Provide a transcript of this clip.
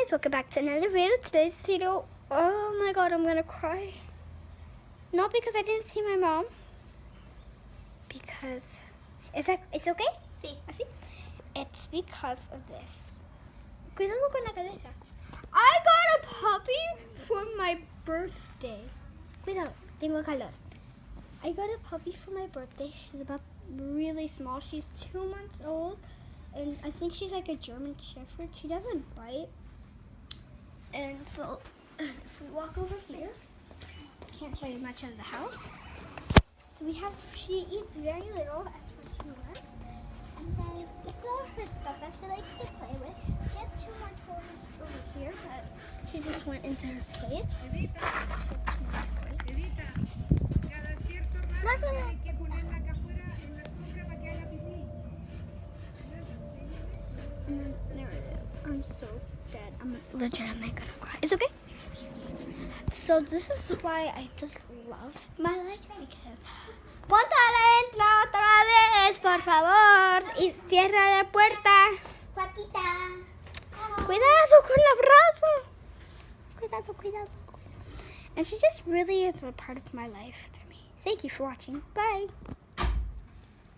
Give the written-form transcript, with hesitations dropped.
guys, welcome back to another video. Today's video, oh my god, I'm gonna cry. Not because I didn't see my mom, because it's okay? Sí. Así? It's because of this. Cuidado con la cabeza. I got a puppy for my birthday. Cuidado, tengo calor. I got a puppy for my birthday. She's about really small. She's 2 months old. And I think she's like a German Shepherd. She doesn't bite. And so, if we walk over here, can't show you much of the house. So she eats very little as for 2 months. And then this is all her stuff that she likes to play with. She has 2 more toys over here, but she just went into her cage. She has 2 more toys. Cada cierto rato hay que ponerla acá afuera en la sombra para que haga pipí. And then, I'm so dead. I'm legitimately gonna cry. It's okay. So this is why I just love my life, because ponte adentro otra vez, por favor, y cierra la puerta. Paquita. Cuidado con el brazo. Cuidado. And she just really is a part of my life to me. Thank you for watching. Bye.